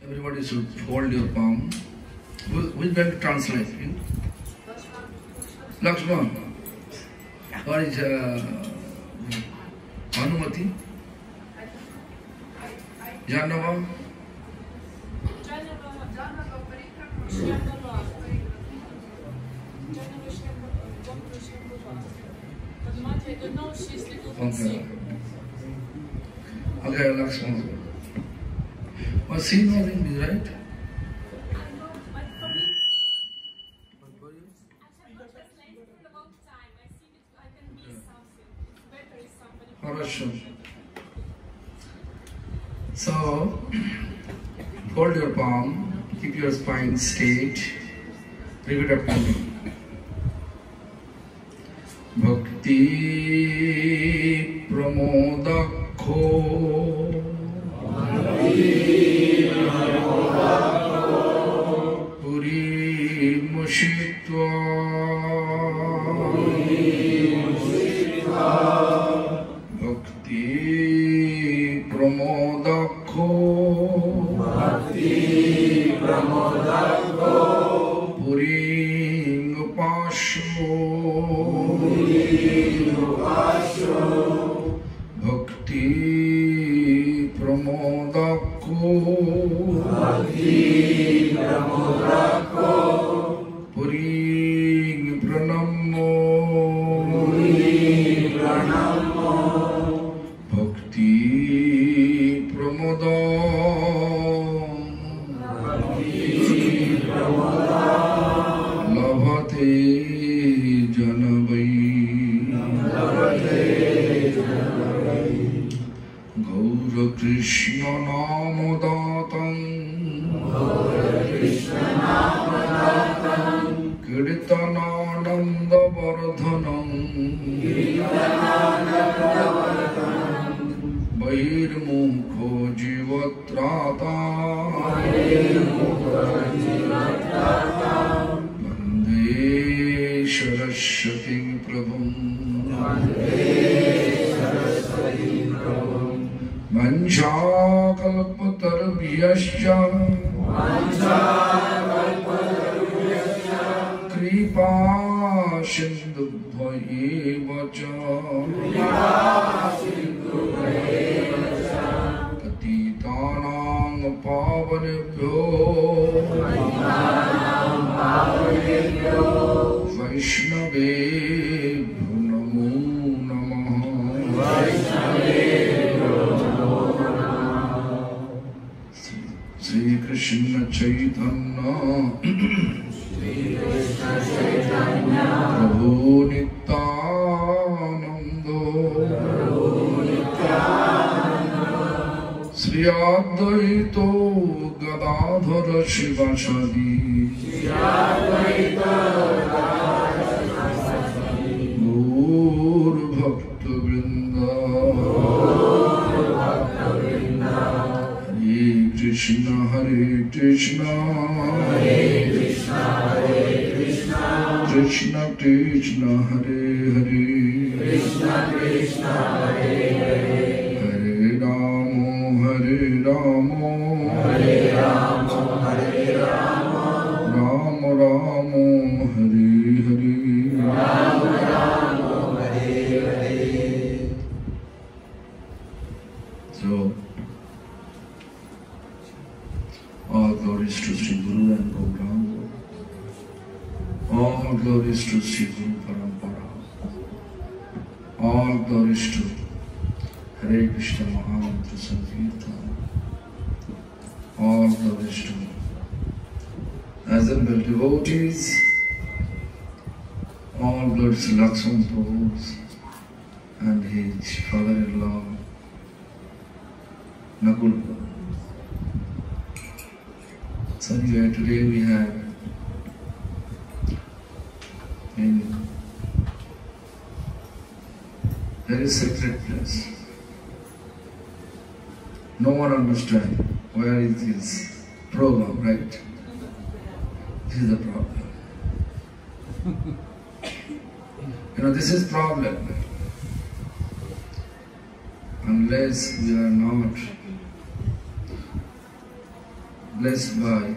Everybody should hold your palm. Who is going to translate? Lakshman. What is Anumati? Janava? Okay, Lakshman. Well, she knows English, right? So, hold your palm, keep your spine straight, repeat after me. Bhakti pramodakho puri mushitva pramodakho puring upasho bhakti pramodakho puring pranamo bhakti pramoda lavate janavai gaura krishna namodatam kirtanananda vardhanam Vairmukho jivatrata Vande Saraswati Prabhum Vanchakalpatarubhyascha Kripa Sindhubhayeva cha Patitanang pavanebhyo Vaishnavebhyo namo namaha Sri Krishna Chaitanya Prabhu Nityananda Sri Advaito Gadadhara Shivasadi Gaur Bhakta Vrinda Hare Krishna Hare Krishna Krishna Krishna Hare Hare Hare Ramo Hare Ramo Ramo Ramo Hare Hare So, all glories to Sri Guru and Gauranga. All glories to Sri Guru Parampara. All glories to Hare Krishna Mahamantra Sankirtan. All glories to assembled devotees. All glories to Lakshman Prabhu and his father-in-law Nakul. So anyway, today we have in very sacred place. No one understands where is this program, right? This is the problem. This is problem. Unless we are not blessed by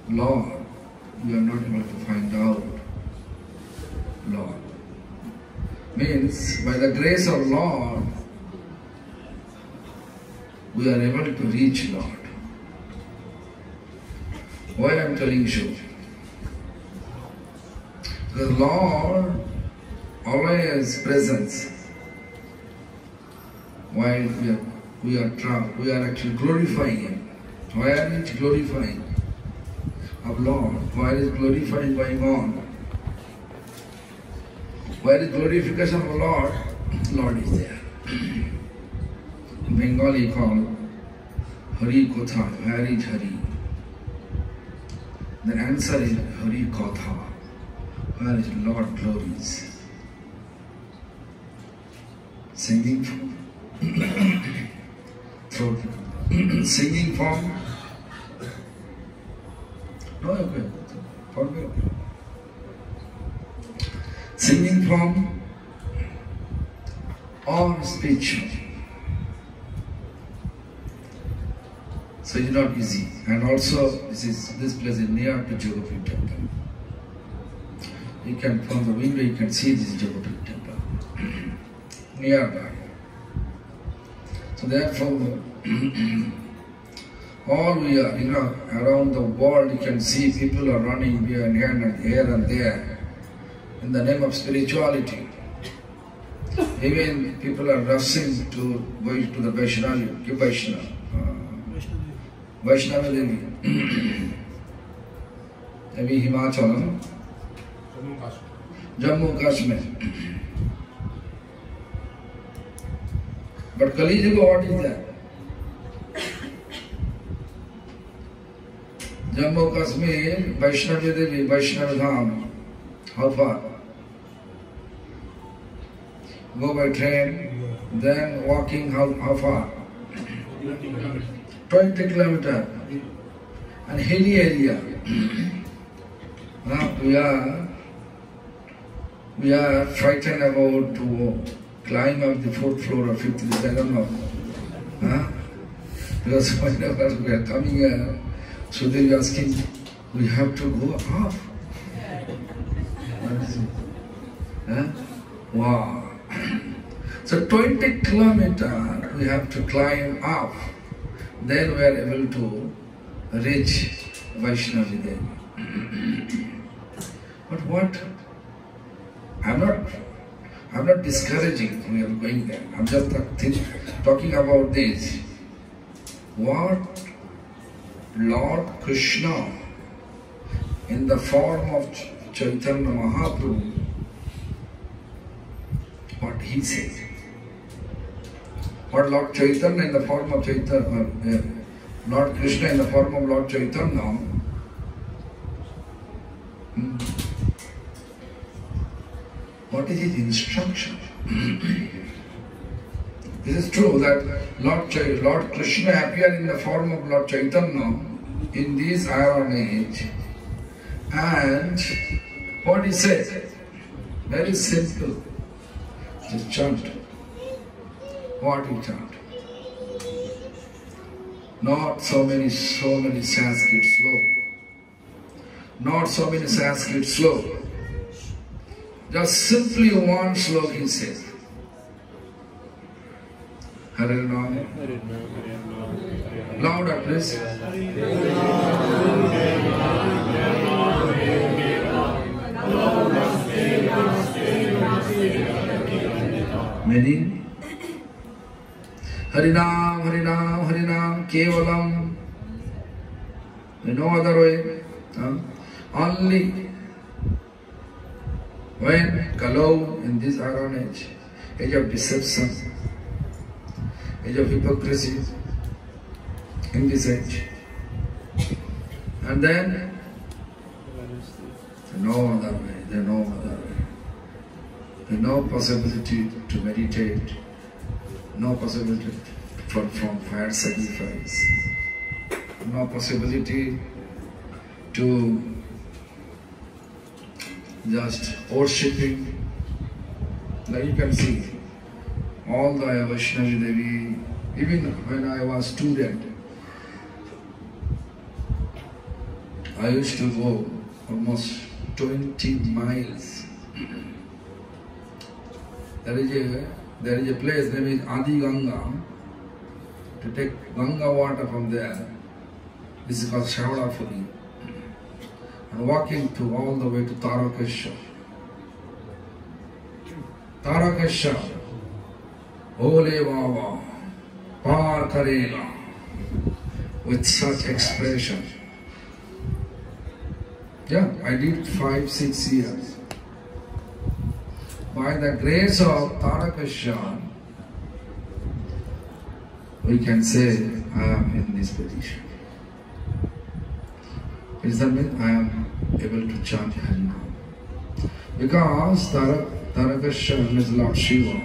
Lord, we are not able to find out Lord. Means by the grace of Lord, we are able to reach Lord. Why I am telling you? The Lord always present while we are actually glorifying Him. Why are we glorifying of Lord? Why is glorifying going on? Where is glorification of the Lord? Lord is there. In Bengali called Hari Katha. Where is Hari? The answer is Hari Katha. Where is Lord glories? Singing from throat. Singing from no, okay. Forget. Singing from or speech. So it's not easy. And also this place is near to Jogapur temple. You can, from the window you can see this Jogapur temple. Nearby. So therefore all we are, around the world you can see people are running here and there in the name of spirituality. Even people are rushing to go to the Vaishnava Devi. Maybe Himachal, Jammu Kashmir. But Kali Yuga, what is that? Jammu Kashmir, Vaishnava Devi, Vaishnava Dham. How far? Go by train, then walking how far? 20 kilometers. And hilly area. Now we are frightened about to climb up the 4th floor or 5th floor, I don't know. Because whenever we are coming here, so they are asking, we have to go up. Wow. So 20 kilometers we have to climb up. Then we are able to reach Vaishnava Devi. But what? I'm not discouraging we are going there. I'm just talking about this. What Lord Krishna in the form of Chaitanya Mahaprabhu, what he said. What Lord Chaitanya in the form of Chaitanya, Lord Krishna in the form of Lord Chaitanya, what is his instruction? This is true that Lord Krishna appeared in the form of Lord Chaitanya in this Iron Age. And what he said, very simple, just chant. What he chant? Not so many Sanskrit slow. Not so many Sanskrit slow. Just simply one slok he says. Hare Ram. Louder please. Meaning Harinam, Harinam, Harinam, Kevalam. No other way. Only when Kalau in this Iron age of deception, age of hypocrisy, in this age. And then no other way, there's no other way. There's no possibility to meditate, no possibility from fire sacrifice, no possibility to just worshipping. Like you can see, all the Vaishnava Devi, even when I was student, I used to go almost 20 miles. There is a place named Adi Ganga. To take Ganga water from there, this is called Shravadapuri. And walking to all the way to Tarakasha. Tarakasha, Ole Baba, Par Karela, with such expression. Yeah, I did 5-6 years. By the grace of Tarakasha, we can say I am in this position. Does that mean I am able to chant Harinam? Because Tarakasha is Lord Shiva.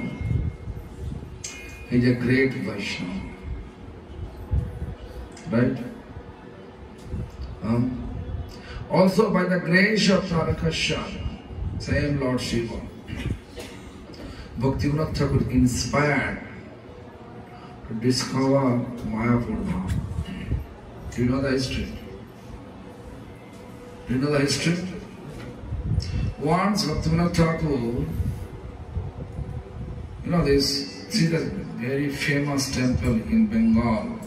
He is a great Vaishnava. Right? Also by the grace of Tarakasha, same Lord Shiva, Bhaktivinoda Thakur inspired to discover Mayapur Dham. Do you know the history? Do you know the history? Once Bhaktivinoda Thakur, you know this, see the very famous temple in Bengal,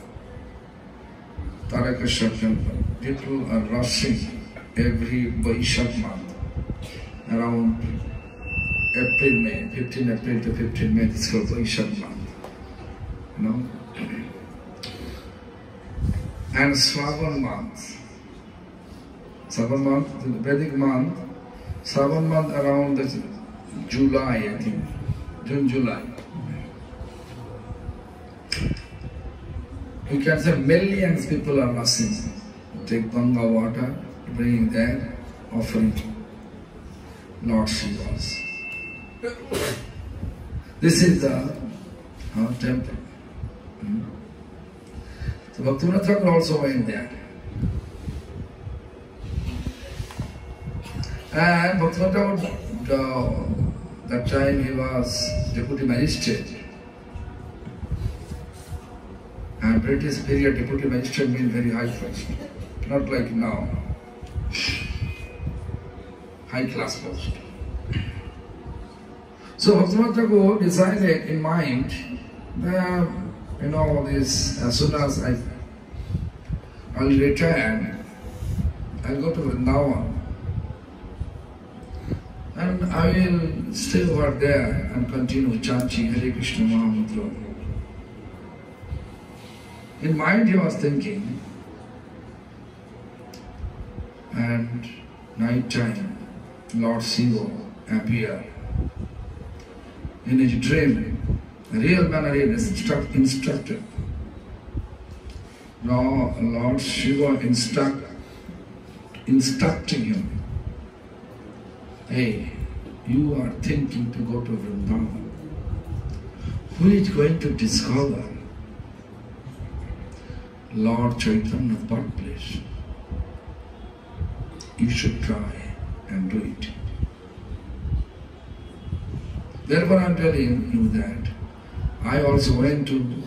Tarakasha temple. People are rushing every Vaishak month, around April, May, 15 April to 15 May, this is called Vaishak month. You know? And Shravan month, the Vedic month, Shravan month around July, I think, June, July. You can say millions people are rushing. Take Ganga water, bring there, offering Lord Shiva's. This is the temple. So Bhaktivinoda Thakur also went there. And Bhaktivinoda Thakur, that time he was deputy magistrate. And British period deputy magistrate means very high post. Not like now. High class post. So Bhaktivinoda Thakur decided in mind that, you know, this, as soon as I'll retire, I'll go to Vrindavan. And I will stay over there and continue chanting Hare Krishna Mahamantra. In mind he was thinking, and night time, Lord Shiva appeared. In his dream, a real manner he instructed. Now Lord Shiva instructing him, hey, you are thinking to go to Vrindavan. Who is going to discover Lord Chaitanya's birthplace? You should try and do it. Therefore I am telling you that I also went to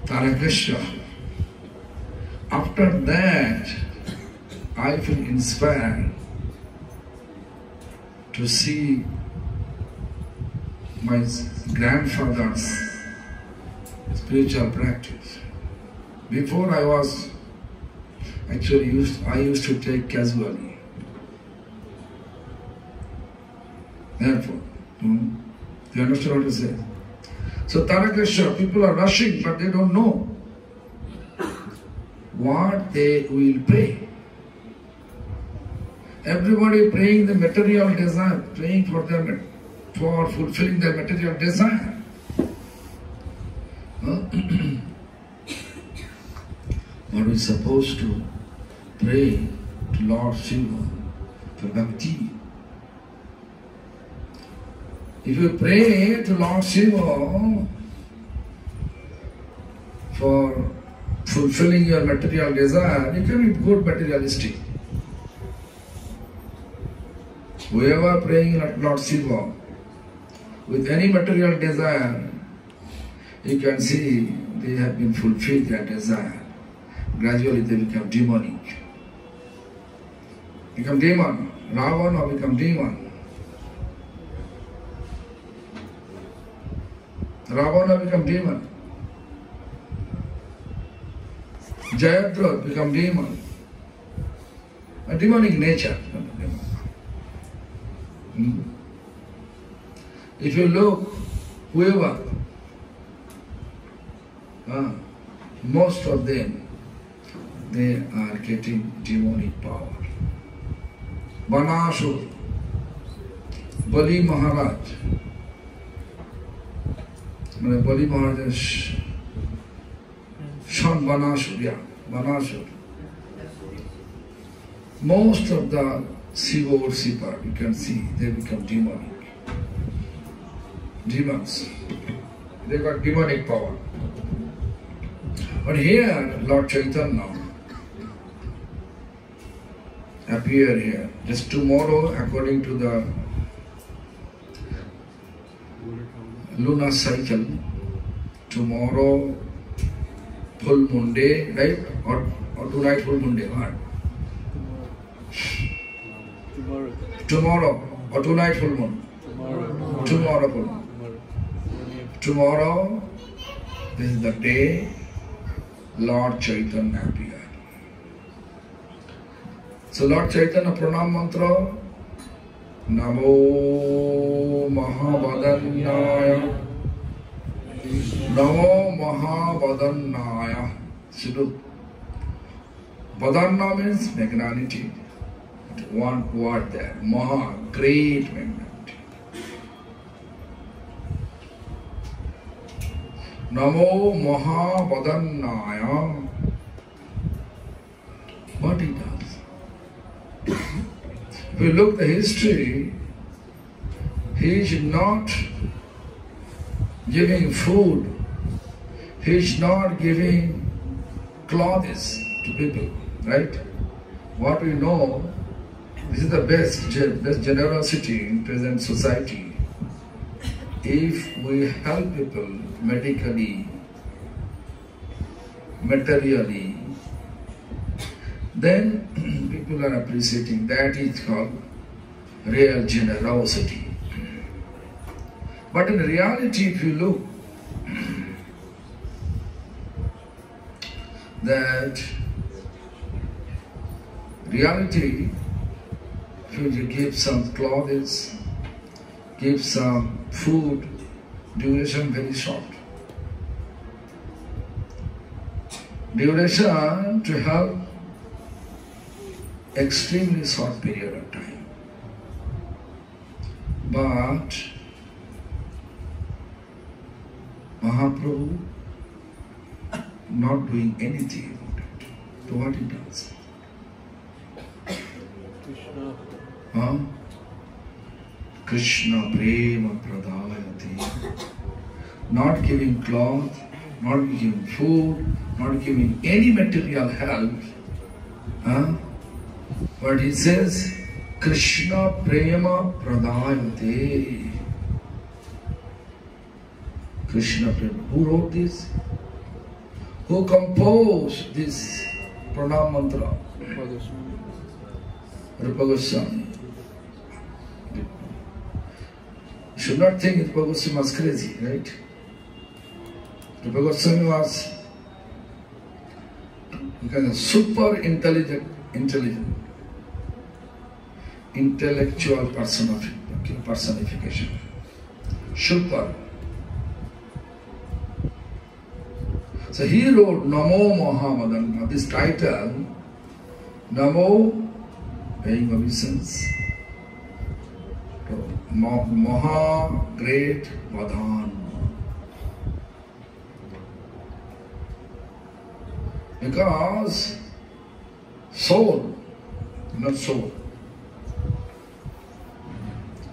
Tarakasha. After that, I feel inspired to see my grandfather's spiritual practice. Before I was actually I used to take casually. Therefore, you understand what to say? So Tarakasha, people are rushing, but they don't know what they will pray. Everybody praying the material desire, praying for fulfilling their material desire. But we're supposed to pray to Lord Shiva for bhakti. If you pray to Lord Shiva for fulfilling your material desire, you can be good materialistic. Whoever praying at Lord Shiva with any material desire, you can see they have been fulfilled their desire. Gradually they become demonic. become demon. Ravana become demon. Ravana become demon. Jayadratha become demon. A demonic nature. If you look, whoever, most of them, they are getting demonic power. Banasur, Bali Maharaj, Bali Maharaj's son Banasur, Banasur. Most of the Shiva worshipper, you can see, they become demonic. Demons. They got demonic power. But here, Lord Chaitanya appear here. Just tomorrow, according to the lunar cycle, tomorrow full moon day, right? Or tonight full moon day, what? Tomorrow or tonight full moon? Tomorrow full moon. Tomorrow, this is the day Lord Chaitanya appeared. So Lord Chaitanya pranam mantra, Namo Mahavadanyaya, Namo Mahavadanyaya. So Vadanna means magnanimity. One word there, Maha, great magnanimity. Namo Mahavadanyaya. What he does? If you look at the history, he is not giving food, he is not giving clothes to people, right? What we know, this is the best generosity in present society. If we help people medically, materially, then people are appreciating. That is called real generosity. But in reality, if you look, that reality, if you give some clothes, give some food, duration very short. Duration to help extremely short period of time. But Mahaprabhu not doing anything about it. So what he does? Krishna prema pradayati. Not giving cloth, not giving food, not giving any material help. But he says, Krishna prema pradayati. Krishna prema. Who wrote this? Who composed this pranam mantra? Rupa Goswami. You should not think Rupa Goswami was crazy, right? Rupa Goswami was super intelligent, intellectual personification. Super. So he wrote Namo Mahavadanya. This title, Namo, paying obeisance, Maha, great, Vadhan. Because soul, not soul.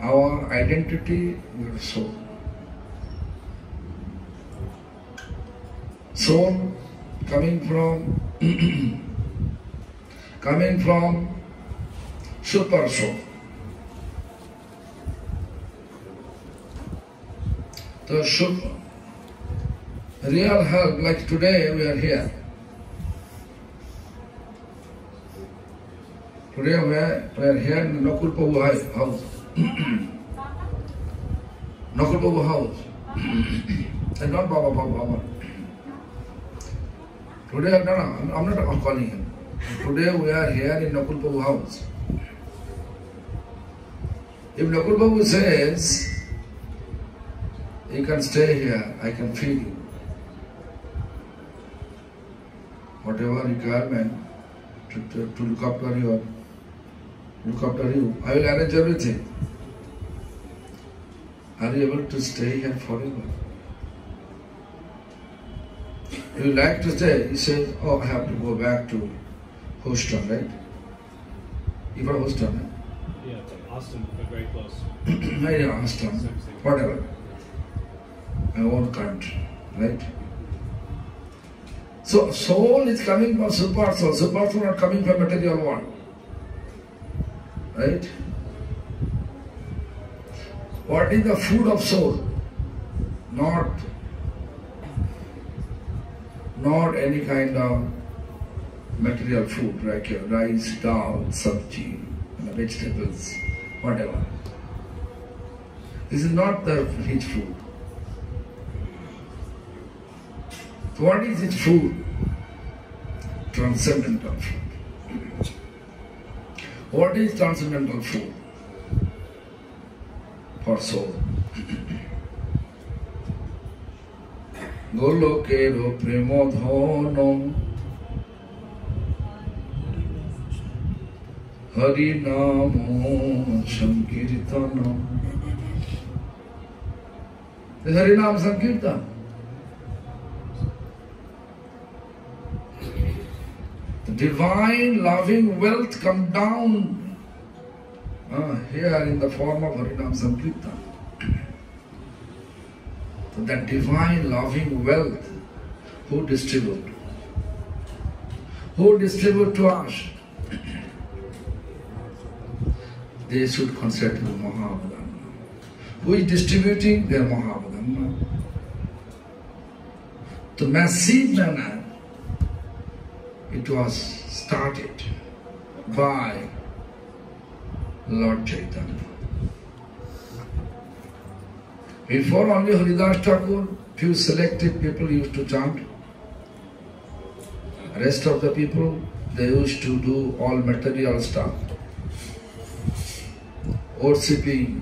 Our identity, we are soul. Soul coming from super soul. The super, real help, like today we are here. Today we are here in Nakul Prabhu house. Nakul Prabhu house. And not Baba. Today, I'm not calling him. Today we are here in Nakul Prabhu house. If Nakul Prabhu says, you can stay here, I can feed you. Whatever requirement to look after you, I will arrange everything. Are you able to stay here forever? If you like to stay, you say, oh, I have to go back to Houston, right? You are Houston, right? Yeah, it's like Austin, but very close. Maybe Austin, whatever. My own country, right? So, soul is coming from super soul. Super soul not coming from material world. Right? What is the food of soul? Not any kind of material food like rice, dal, sabji, vegetables, whatever. This is not the rich food. So what is its food? Transcendental food. What is transcendental food for soul? Golokero premodhono Harinamo Sankirtana. Is Harinam Sankirtan? The divine loving wealth come down here in the form of Harinam Sankirtan. So that divine loving wealth, who distribute? Who distribute to us? They should consider Mahavadana. Who is distributing? Their Mahavadana. The massive manner it was started by Lord Chaitanya. Before only Haridas Thakur, few selected people used to chant. Rest of the people, they used to do all material stuff. Worshipping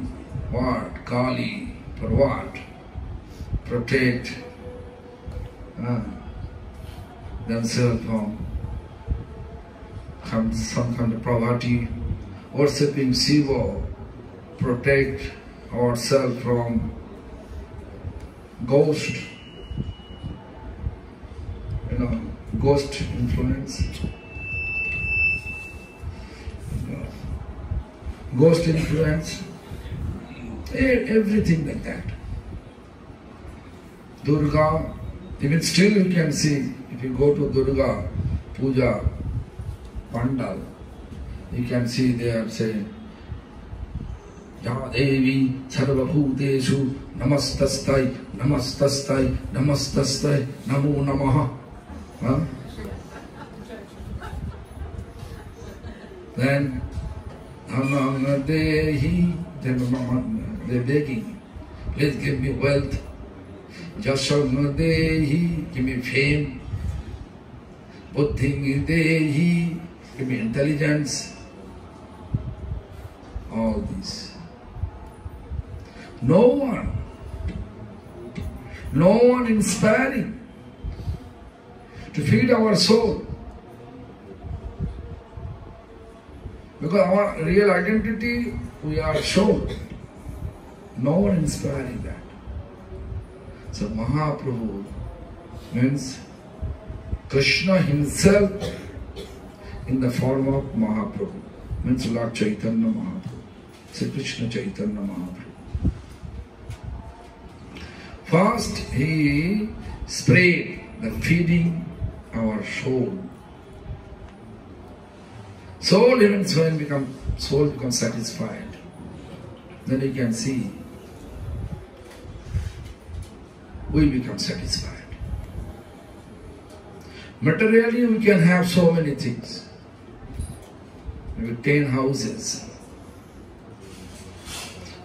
what? Kali, for what? Protect themselves from some kind of poverty. Worshipping Shiva, protect ourselves from ghost influence. Ghost influence, everything like that. Durga, even still you can see, if you go to Durga Puja Pandal, you can see they are saying, Ya Devi Sarva Bhuteshu Namastastai, Namastastai, Namastastai, Namo Namaha. Then they're begging, please give me wealth. Jashonadehi, give me fame. Buddhingidehi, give me intelligence. All this. No one inspiring to feed our soul. Because our real identity, we are shown. No one inspiring that. So Mahaprabhu means Krishna himself in the form of Mahaprabhu. Means Lord Chaitanya Mahaprabhu. Sri Krishna Chaitanya Mahaprabhu. First he sprayed the feeding our soul. Soul means when soul becomes satisfied, then you can see we become satisfied. Materially we can have so many things. maybe 10 houses,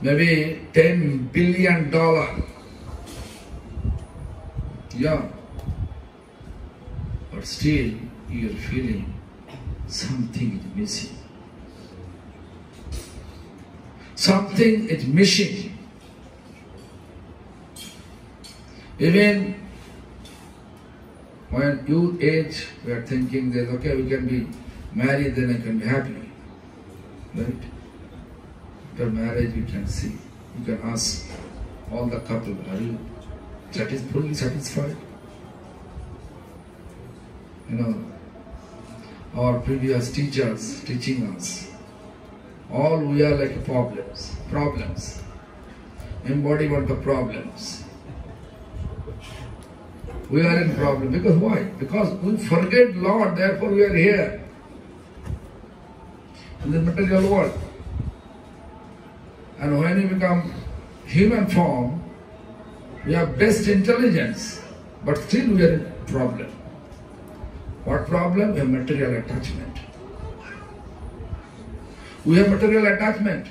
maybe $10 billion. Yeah. But still you are feeling something is missing. Something is missing. Even when youth age, we are thinking that okay, we can be married, then I can be happy. Right? After marriage, you can see, you can ask all the couple, are you fully satisfied? You know, our previous teachers teaching us, all we are like problems, embodiment of problems. We are in problem. Because why? Because we forget Lord, therefore we are here in the material world. And when we become human form, we have best intelligence, but still we are in problem. What problem? We have material attachment. We have material attachment.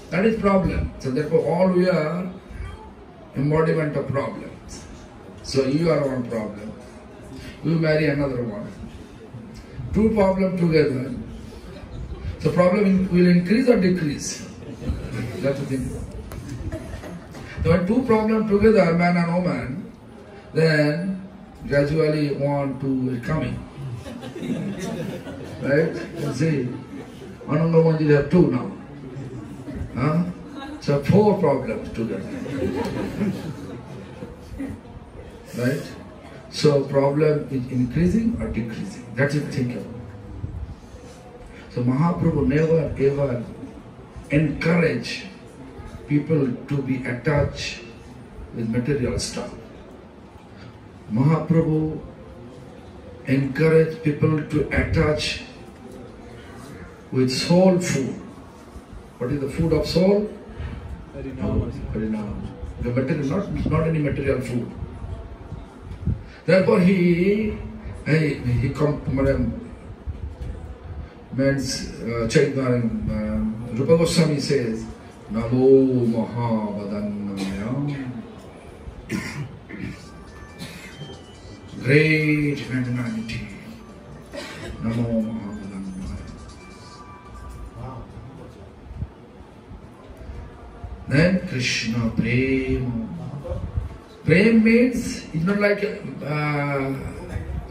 That is problem. So therefore all we are embodiment of problems. So you are one problem. You marry another one. Two problems together. So problem will increase or decrease? You have to think. So when two problems together, man and woman, then gradually one, two is coming. Right? You see, Ananda Manjil have two now. Huh? So four problems together. Right? So problem is increasing or decreasing. That's it, think of. So Mahaprabhu never ever encourage people to be attached with material stuff. Mahaprabhu encourage people to attach with soul food. What is the food of soul? Harinam. The material, not any material food. Therefore he means Rupa Goswami says, Namo Mahavadannaya. Great magnanimity. Namo Mahavadannaya. Then Krishna Prem. Prem means, it's not like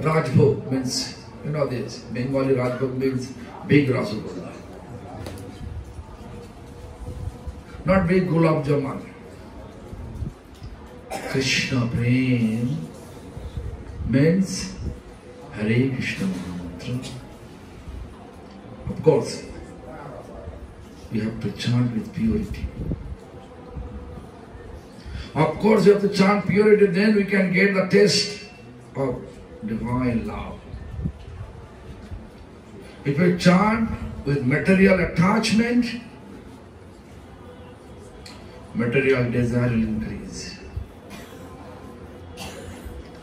Rajbhog means, you know this, Bengali Rajbhog means big Rasgulla. Not big Gulab Jamun. Krishna Prem means Hare Krishna mantra. Of course, we have to chant with purity. Of course, you have to chant purity, then we can get the taste of divine love. If we chant with material attachment, material desire will increase.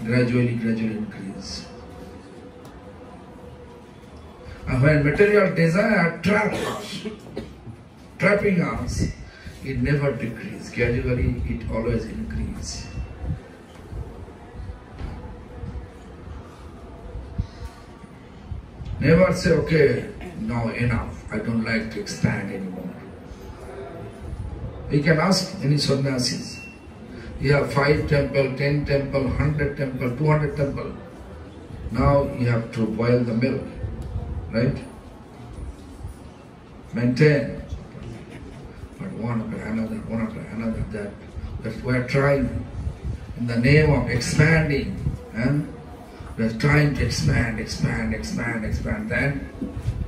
Gradually increase. And when material desire trapping us, it never decreases. Gradually, it always increases. Never say, okay, now enough. I don't like to expand anymore. You can ask any sannyasis. You have 5 temples, 10 temples, 100 temples, 200 temples. Now you have to boil the milk, right? Maintain. But one after another, that we are trying in the name of expanding. We are trying to expand. Then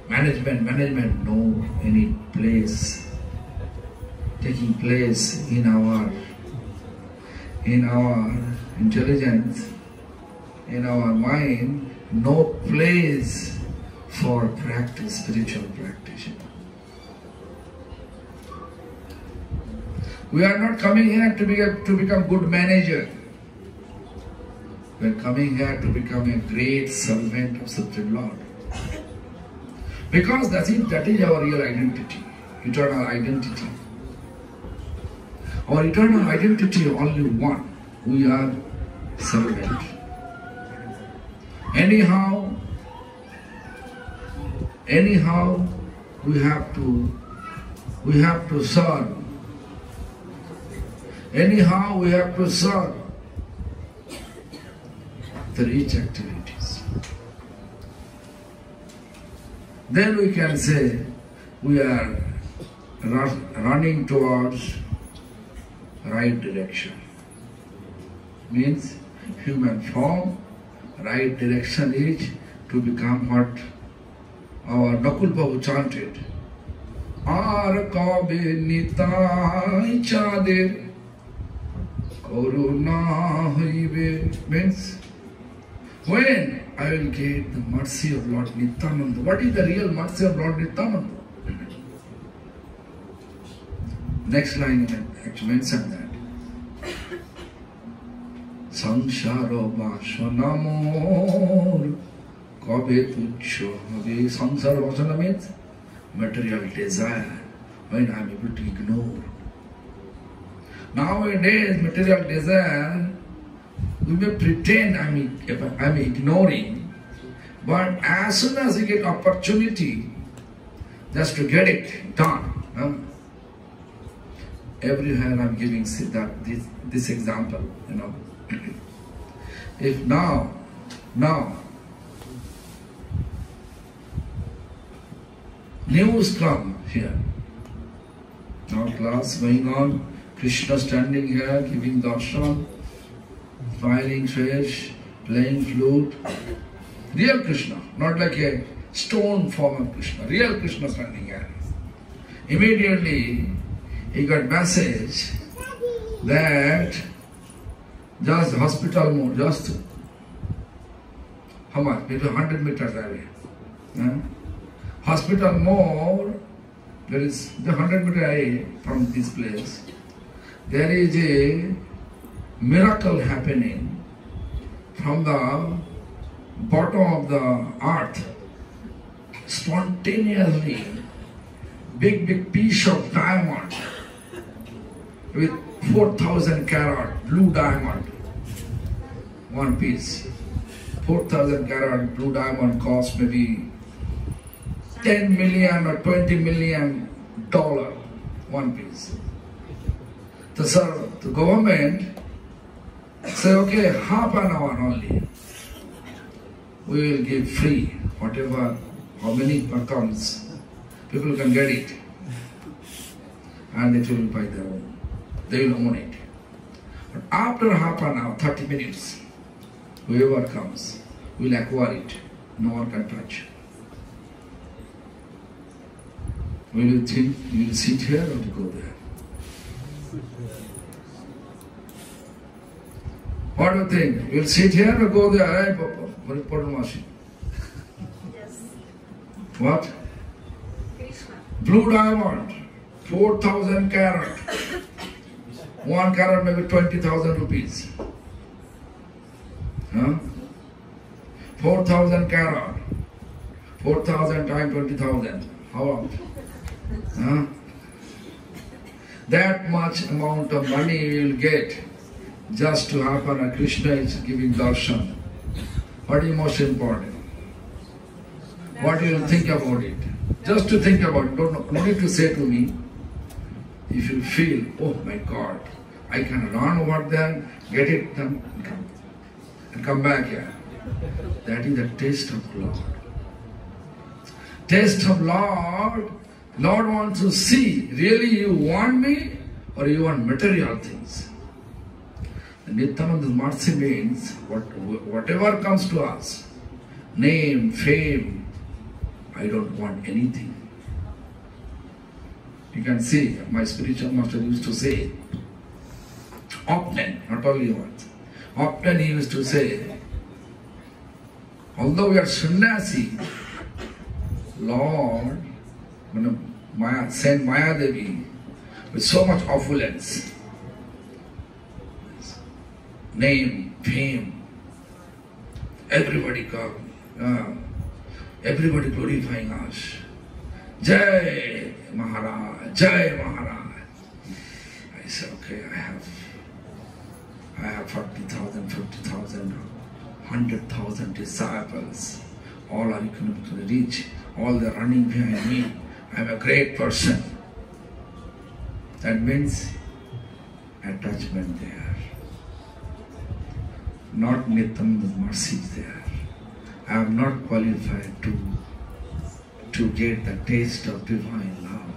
management, no any place taking place in our intelligence, in our mind, no place for practice, spiritual practice. We are not coming here to become good manager. We are coming here to become a great servant of Supreme Lord. Because that is our real identity, eternal identity. Our eternal identity only one. We are servant. Anyhow, we have to serve. Anyhow, we have to serve the rich activities. Then we can say we are running towards right direction. Means human form, right direction is to become what our Nakul Babu chanted. Ar kabe nitai chade koruna hoibe. Means when I will get the mercy of Lord Nityananda. What is the real mercy of Lord Nityananda? Next line actually mentioned that. Samsara vasana mor kabe tuchho habe. Samsara vasana means material desire, when I am able to ignore. Nowadays, material desire, we may pretend I am ignoring, but as soon as we get opportunity, just to get it done. Everywhere I am giving this example, If now, news come here. Now class going on, Krishna standing here giving darshan, smiling face, playing flute. Real Krishna, not like a stone form of Krishna. Real Krishna standing here. Immediately he got message that just hospital mode, just how much? Maybe 100 meters away. Hospital more, there is the 100 meters away from this place. There is a miracle happening from the bottom of the earth. Spontaneously, big piece of diamond with 4,000 carat blue diamond, one piece. 4,000 carat blue diamond costs maybe 10 million or 20 million dollar, one piece. The government say, okay, half an hour only. We will give free, whatever, how many comes, people can get it. And it will buy their own. They will own it. But after half an hour, 30 minutes, whoever comes will acquire it. No one can touch. Will you think you will sit here or to go there? What do you think? You will sit here or go there? Yes. What? Krishna. Blue diamond, 4,000 carat. 1 carat maybe 20,000 rupees. 4,000 carat. 4,000 times 20,000. How about? That much amount of money you will get just to happen. Krishna is giving darshan. What is most important? What you will think about it? Just to think about it. Don't need to say to me. If you feel, oh my God, I can run over there, get it done, and come back here. That is the taste of Lord. Taste of Lord. Lord wants to see, really you want me or you want material things. Nityananda's mercy means whatever comes to us, name, fame, I don't want anything. You can see, my spiritual master used to say, often, not only once, often he used to say, although we are sannyasi, Lord, send Maya Devi with so much opulence, name, fame, everybody come. everybody glorifying us. Jai Maharaj, Jai Maharaj. I said, okay, I have 40,000, 50,000, 100,000 disciples. All are economically rich. All they are running behind me. I am a great person. That means attachment there. Not Nityananda's mercy there. I am not qualified to get the taste of divine love.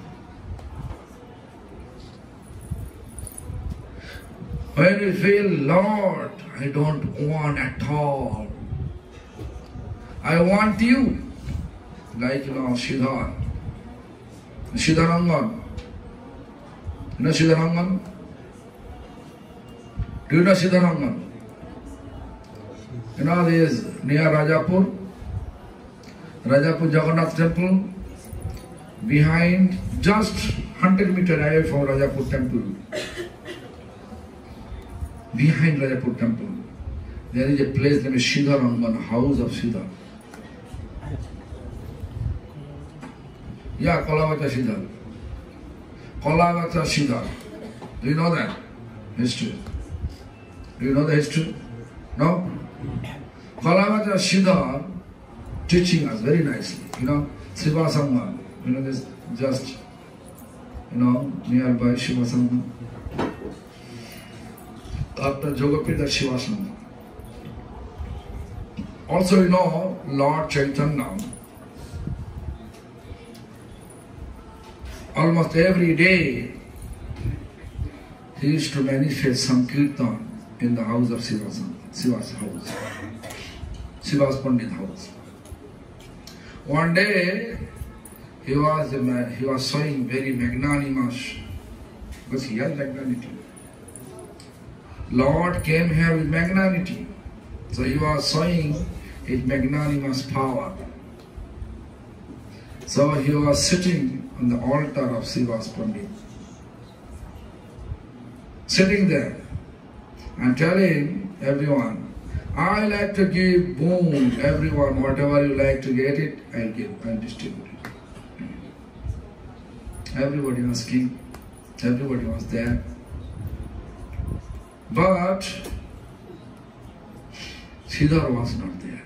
When we feel, Lord, I don't want at all. I want you. Like, Siddhar. Siddharangan. You know Siddharangan? Do you know Siddharangan? You know this near Rajapur Jagannath temple, behind, just 100 meters away from Rajapur temple. Behind Rajapur temple, there is a place named Siddharangan, house of Siddha. Yeah, Kolavacha Siddha. Kolavacha Siddha. Do you know that? History. Do you know the history? No? Kolavacha Siddha teaching us very nicely. Shiva Sangha. This just, nearby Shiva Sangha. After Jogapita Shiva Sangha. Also, Lord Chaitanya, almost every day, he used to manifest some kirtan in the house of Shiva's house, Shiva's Pandit house. One day, he was showing very magnanimous, because he has magnanimity. Lord came here with magnanimity, so he was showing his magnanimous power. So he was sitting on the altar of Shiva's Pandit, sitting there and telling everyone, I like to give boon, everyone, whatever you like to get it, I'll give, I'll distribute it. Everybody was king, everybody was there. But Sridhar was not there.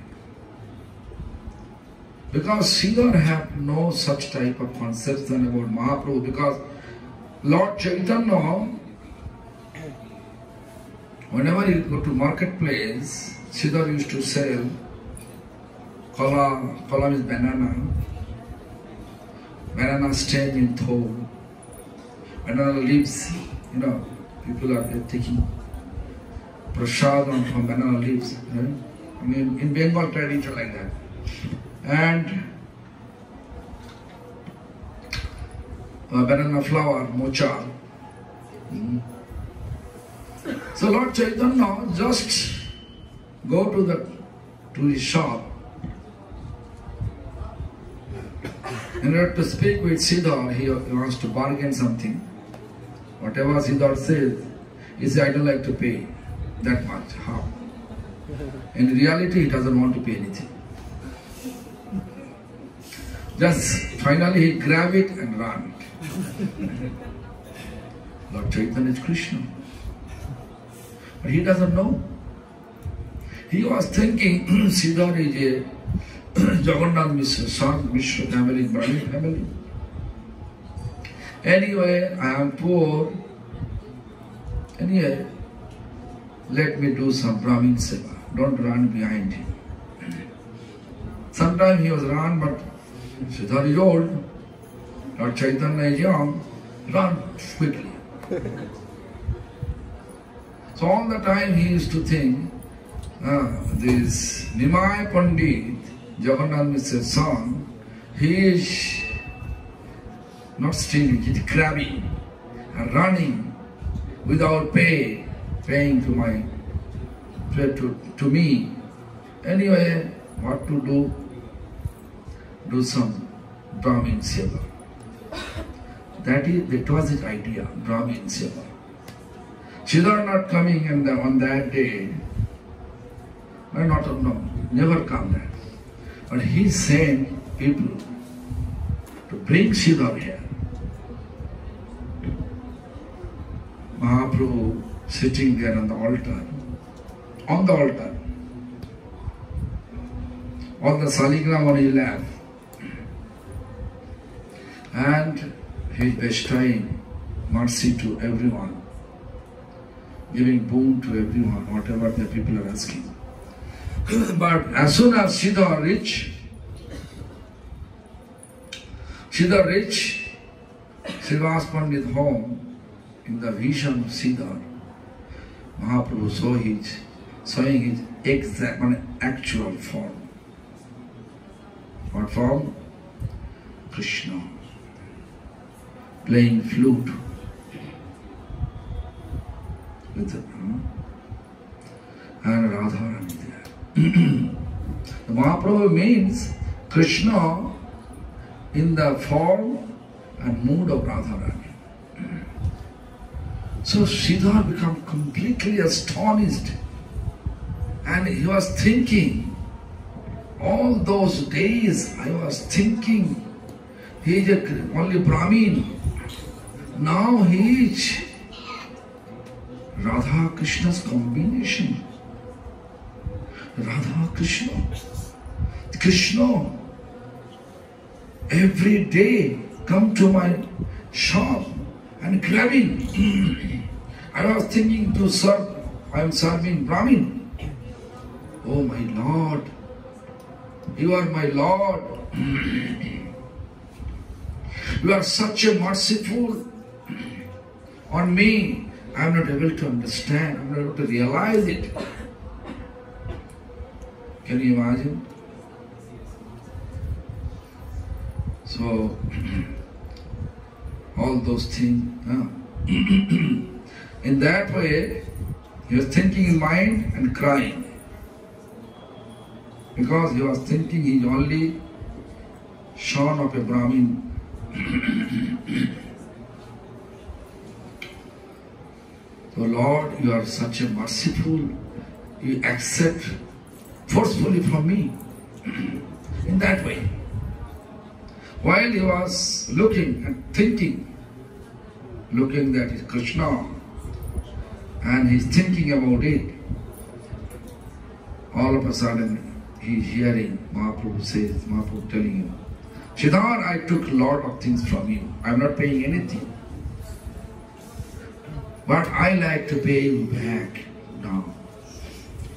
Because Sridhar had no such type of conception about Mahaprabhu, because Lord Chaitanya, whenever he go to marketplace, Sridhar used to sell kola is banana stem in thole, banana leaves, people are taking prasadam from banana leaves, right? In Bengal tradition like that. And banana flower, mocha. So Lord Chaitanya just go to his shop in order to speak with Sridhar. He wants to bargain something. Whatever Sridhar says, he says, I don't like to pay that much. How? In reality, he doesn't want to pay anything. Just finally he grab it and run. Lord Chaitanya is Krishna. But he doesn't know. He was thinking Sridhar is a Jagannath Mishra, son, Mishra family, Brahmin family. Anyway, I am poor. Anyway, let me do some Brahmin seva. Don't run behind him. Sometimes he was run, but Sridhar is old. Lord Chaitanya is young. Run quickly. So all the time he used to think, this Nimai Pandit, Jagannath Mishra's son, he is not stealing, he is grabbing and running without paying to me. Anyway, what to do? Do some Brahmin seva. That was his idea, Brahmin seva. Sridhar not coming on that day, never come there. But he sent people to bring Sridhar here. Mahaprabhu sitting there on the altar, on the saligram on his lap, and he is bestowing mercy to everyone, giving boon to everyone, whatever the people are asking. But as soon as Sridhar reached Srivas Pandit home, in the vision of Sridhar, Mahaprabhu showing his exact, actual form. What form? Krishna, playing flute with the, and Radharani there. The Mahaprabhu means Krishna in the form and mood of Radharani. So Sridhar became completely astonished, and he was thinking, all those days I was thinking he is only Brahmin. Now he is Radha Krishna's combination. Radha Krishna. Krishna every day come to my shop and grabbing. I was thinking to serve, I am serving Brahmin. Oh my Lord, you are my Lord. You are such a merciful on me. I am not able to understand, I am not able to realize it. Can you imagine? So, all those things. In that way, he was thinking in mind and crying. Because he was thinking he is only son of a Brahmin. So Lord, you are such a merciful, you accept forcefully from me. In that way. While he was looking and thinking, looking that is Krishna, and he's thinking about it, all of a sudden he's hearing Mahaprabhu telling him, Sridhar, I took a lot of things from you. I'm not paying anything. But I like to pay you back now.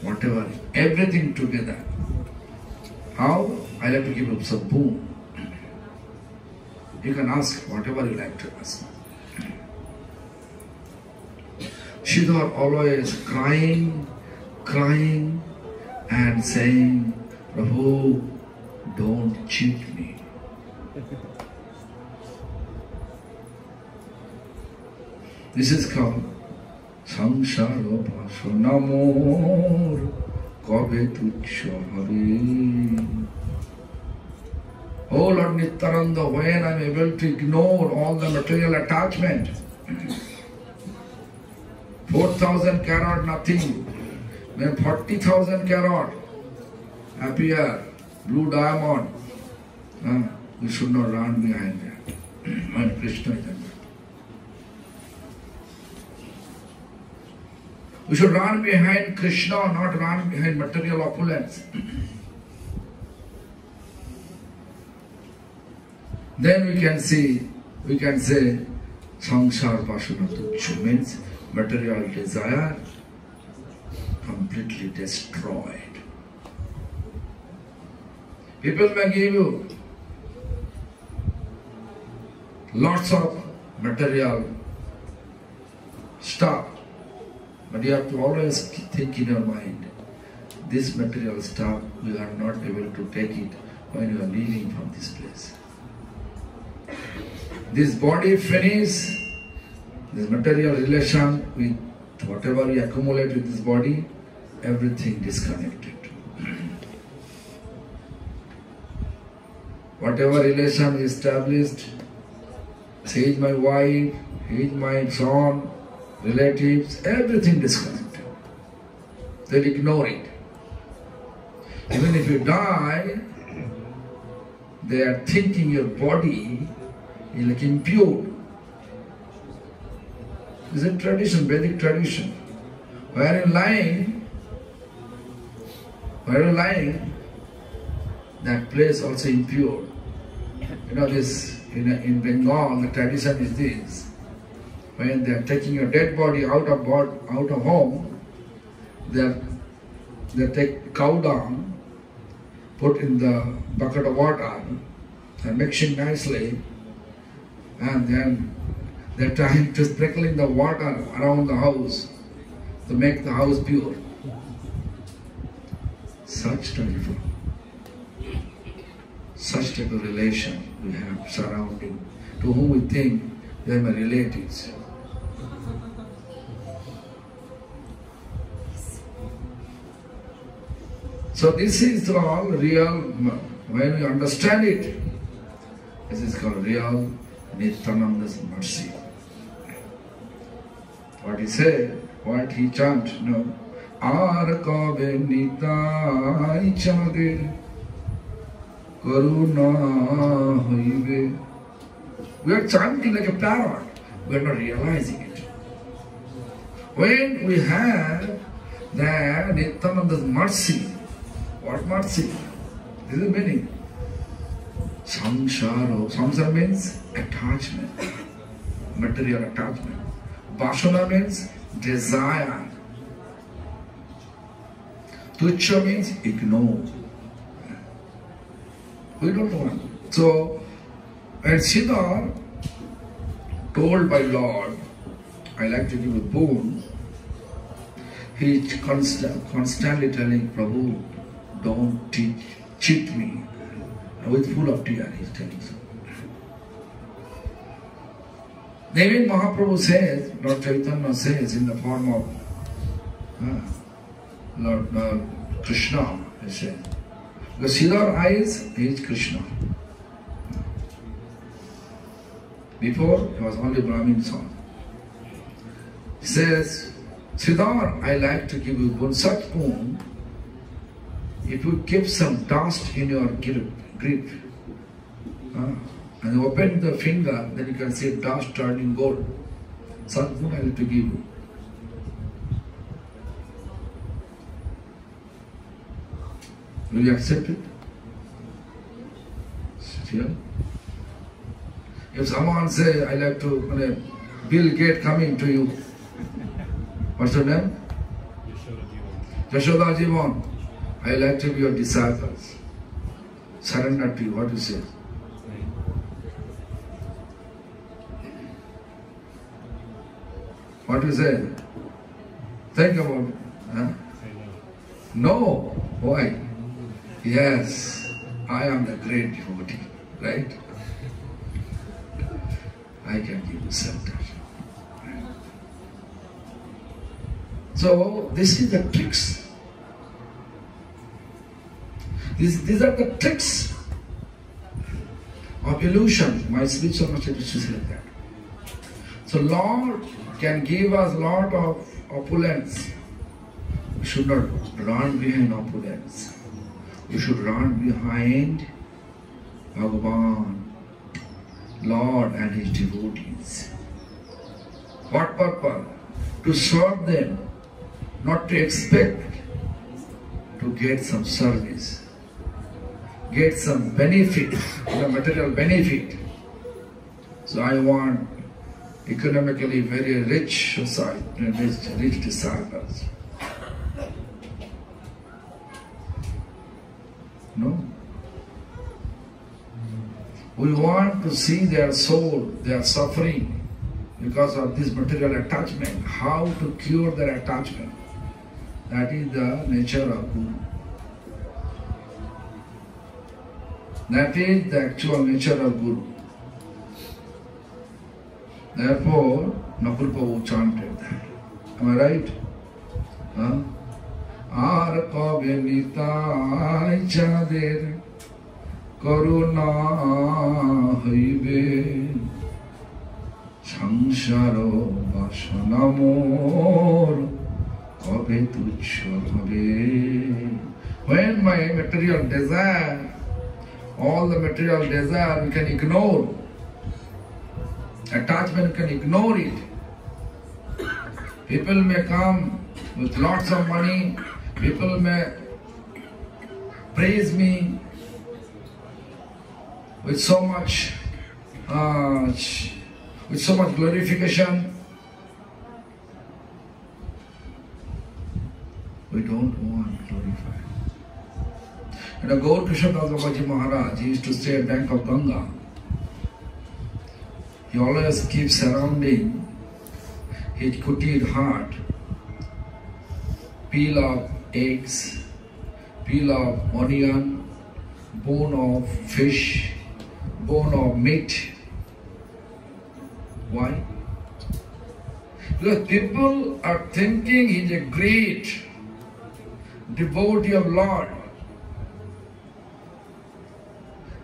Whatever, everything together. How? I like to give you some boon. You can ask whatever you like to ask. Sridhar always crying and saying, Prabhu, don't cheat me. This is called Samsara Bhasanamor Kabe Tuchya Hari. Oh Lord Nityananda, when I am able to ignore all the material attachment, 4,000 carat nothing, when 40,000 carat appear, blue diamond, we should not run behind that. When Krishna is there. We should run behind Krishna, not run behind material opulence. Then we can say, Sangsar Vasana Tuchya means material desire completely destroyed. People may give you lots of material stuff, but you have to always think in your mind, this material stuff, we are not able to take it when you are leaving from this place. This body finish, this material relation with whatever we accumulate with this body, everything disconnected. Whatever relation we established, he is my wife, he is my son, relatives, everything disconnected. They'll ignore it. Even if you die, they are thinking your body is like impure. This is a tradition, Vedic tradition. Where you're lying, that place also impure. You know this, in Bengal, the tradition is this. When they are taking a dead body out of home, they take cow dung, put in the bucket of water, and mixing nicely, and then they're trying to sprinkle in the water around the house to make the house pure. Such type of relation we have surrounding, to whom we think they are my relatives. So this is all real, when we understand it, this is called real Nityananda's mercy. What he said, what he chanted, no, Ar kabe nitai chadir karuna hoibe. We are chanting like a parrot, we are not realizing it. When we have the Nityananda's mercy, what mercy? This is the meaning. Samsara. Samsara means attachment, material attachment. Vasana means desire. Tucha means ignore. We don't want. So, when Siddhar told by Lord, I like to give a boon, he is constantly telling Prabhu, don't cheat me. With full of tears, he is telling so. Even Mahaprabhu says, Lord Chaitanya says in the form of Lord Krishna, he says. Because Siddhar eyes, he is Krishna. Before, he was only Brahmin son. He says, Siddhar, I like to give you boon, such boon. If you keep some dust in your grip, and open the finger, then you can see dust turning gold. Such boon I like to give you. Will you accept it? Still? If someone say, I like to, Bill Gates coming to you, what's your name? Yashoda Jivan. I like to be your disciples. Surrender to you. What do you say? What do you say? Think about it. Huh? No. Why? Yes, I am the great devotee, right? I can give you shelter. So, this is the tricks. These are the tricks of illusion. My spiritual master used to say like that. So Lord can give us a lot of opulence. We should not run behind opulence. We should run behind Bhagavan, Lord and His devotees. What purpose? To serve them, not to expect to get some service. Get some benefit, material benefit. So I want economically very rich society, rich disciples. No. We want to see their soul, their suffering because of this material attachment. How to cure their attachment. That is the nature of Guru. That is the actual nature of Guru. Therefore, Nakul Prabhu chanted that. Am I right? Ar kabe nitai chader karuna hoibe sangsaro vasana mor kabe tuchha hobe. When my material desire all the material desire we can ignore. Attachment can ignore it. People may come with lots of money, people may praise me with so much glorification. We don't want glorified. And a Gaur Krishna Das Babaji Maharaj, he used to stay at bank of Ganga. He always keeps surrounding his kutir heart, peel of eggs, peel of onion, bone of fish, bone of meat. Why? Because people are thinking he's a great devotee of Lord,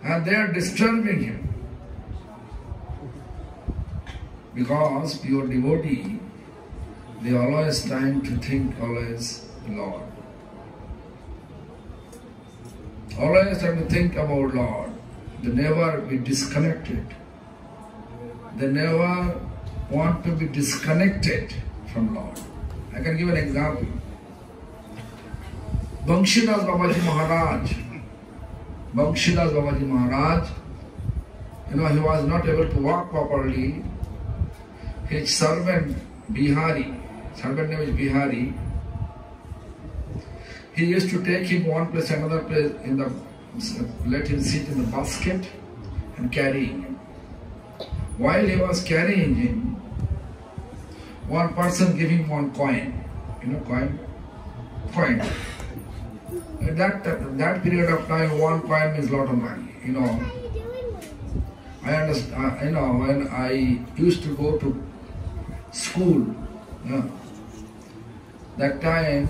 and they are disturbing him. Because pure devotee, they always trying to think always Lord. Always trying to think about Lord. They never be disconnected. They never want to be disconnected from Lord. I can give an example. Banshidas Babaji Maharaj, he was not able to walk properly. His servant Bihari, servant name is Bihari, he used to take him one place, another place, let him sit in the basket and carry him. While he was carrying him, one person gave him one coin. Coin. At that period of time, one coin means lot of money. I understand. When I used to go to school, that time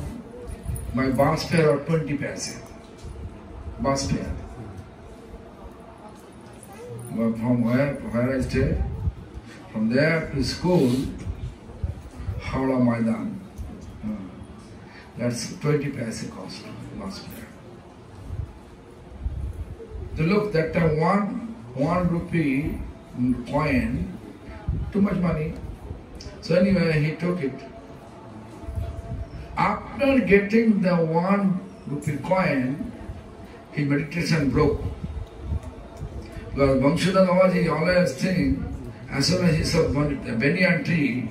my bus fare was 20 paise. Bus fare. From where I stayed, from there to school, Howrah Maidan. That's 20 paise cost, bus fare. So look, that time one rupee coin, too much money. So anyway, he took it. After getting the 1 rupee coin, his meditation broke. Because Banshidas Babaji always think, as soon as he saw a banyan tree,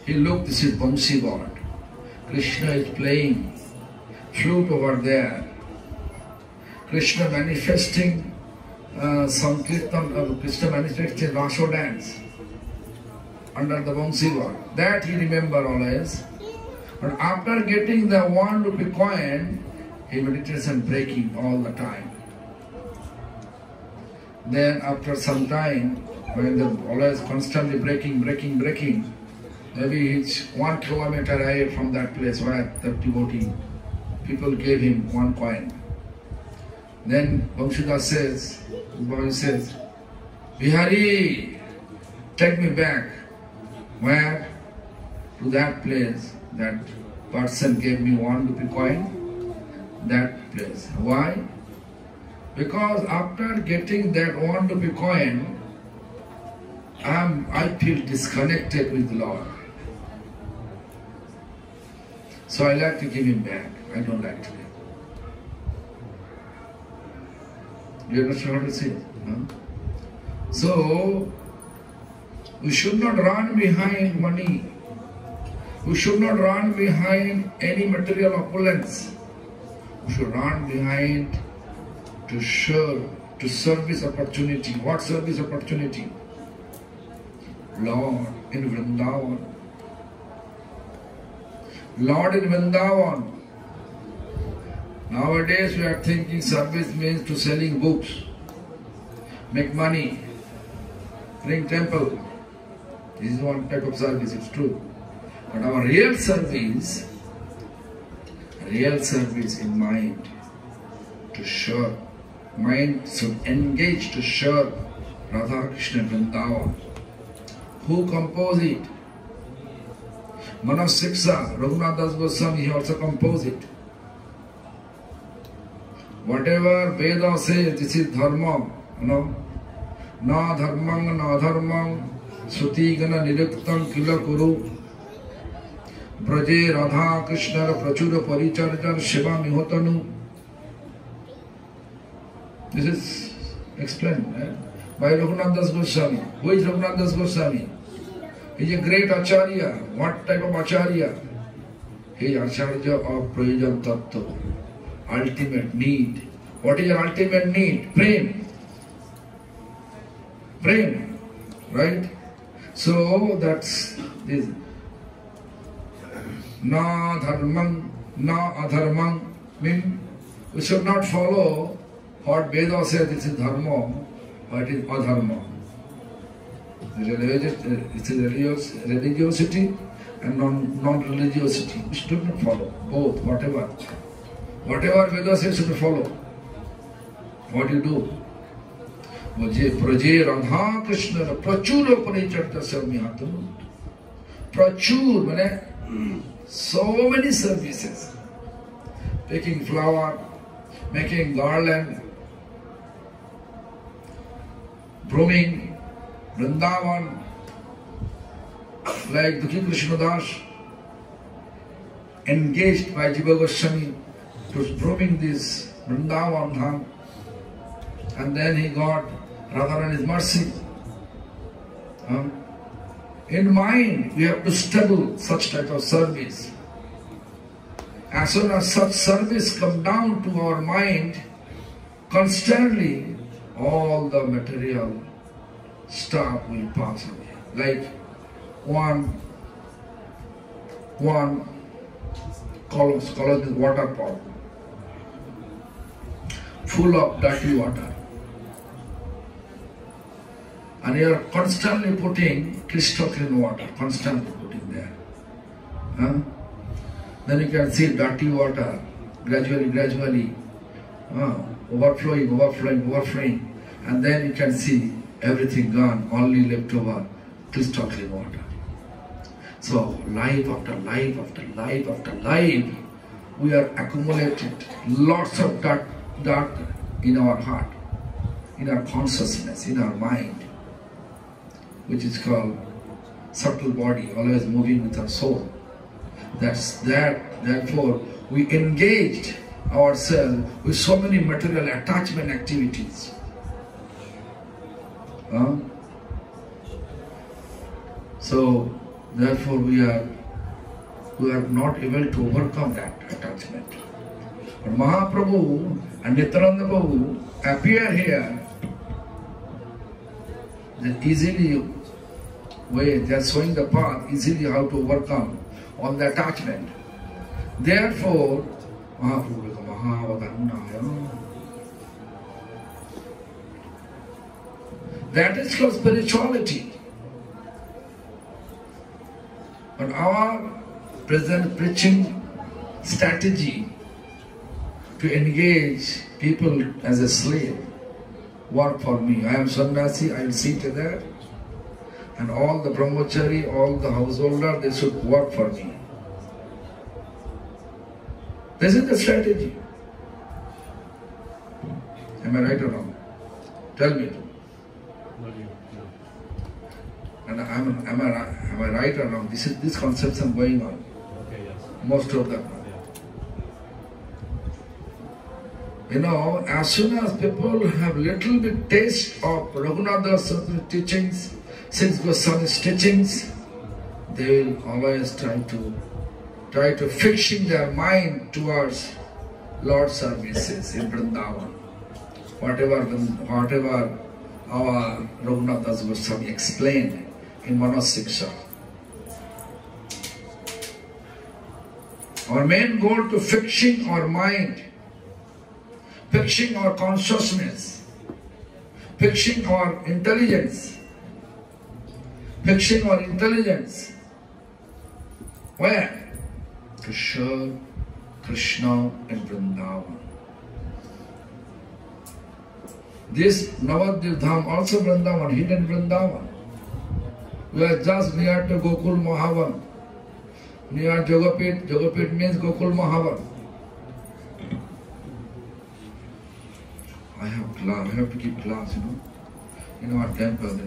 he looked, this is Bansi God. Krishna is playing flute over there. Krishna manifesting Sankirtan, Krishna manifesting Rasho dance under the Bansi God. That he remember always. But after getting the 1 rupee coin, his meditation breaking all the time. Then after some time, when the always constantly breaking, maybe it's 1 kilometer away from that place where the devotee, people gave him 1 coin. Then Banshidas says, Bihari, take me back. Where? To that place. That person gave me 1 rupee coin. That place. Why? Because after getting that 1 rupee coin, I feel disconnected with the Lord. So I like to give him back. I don't like to give. You understand what I say? So, we should not run behind money. We should not run behind any material opulence. We should run behind to service opportunity. What service opportunity? Lord in Vrindavan. Lord in Vrindavan. Nowadays we are thinking service means to selling books, make money, bring temple. This is one type of service, it's true. But our real service in mind, to serve. Mind should engage to serve Radha Krishna Vrindavan. Who composed it? Manas Siksa, Raghunath Das Goswami, he also composed it. Whatever Veda says, this is dharma. Na dharmang na dharmang suti gana niruktam kila kuru braje radha krishna prachura paricharjar shiva mihotanu. This is explained by Raghunath Das Goswami. Who is Raghunath Das Goswami? He is a great acharya. What type of acharya? He is acharya of prayojan tattva, ultimate need. What is your ultimate need? Prem. Prem. Right? So that's this. Na dharmang, na adharmang means we should not follow what Veda says this is dharma, or it is adharma. It is religiosity and non-religiosity. We should not follow both, whatever. Whatever Veda says should follow. What do you do? Praje Radha Krishna Prachura Paricharta Sarmihatanu. Prachur means so many services. Picking flower, making garland, brooming, Vrindavan, like Dukhi Krishna Das, engaged by Jiva Goswami to brooming this Vrindavan Dham, and then he got Radharani's mercy. In mind, we have to study such type of service. As soon as such service comes down to our mind, constantly all the material stuff will pass away. Like one column is water pot, full of dirty water. And you are constantly putting crystal clean water, constantly putting there. Then you can see dirty water gradually overflowing, and then you can see everything gone, only left over crystal clean water. So life after life after life after life, we are accumulated lots of dirt in our heart, in our consciousness, in our mind, which is called subtle body, always moving with our soul. Therefore, we engaged ourselves with so many material attachment activities. So, therefore, we are not able to overcome that attachment. But Mahaprabhu and Nityananda Prabhu appear here. They are showing the path easily how to overcome all the attachment. Therefore, Mahaprabhu is Mahavadhanaya. That is called spirituality. But our present preaching strategy to engage people as a slave, work for me. I am sannyasi, I will sit there, and all the brahmachari, all the householder, they should work for me. This is the strategy. Am I right or wrong? Tell me. And am I right or wrong? This conception going on. Okay, yes. Most of them. Yeah. You know, as soon as people have little bit taste of Raghunath Das teachings, since Goswami's teachings, they will always try to fixing their mind towards Lord services in Vrindavan. Whatever our Raghunath Das Goswami explained in Manasiksha. Our main goal to fixing our mind, fixing our consciousness, fixing our intelligence, fixing our intelligence. Where? To serve Krishna in Vrindavan. This Navadvip Dham also Vrindavan, hidden Vrindavan. We are just near to Gokul Mahavan, near Jogapit. Jogapit means Gokul Mahavan. I have class, I have to keep class, in our temple,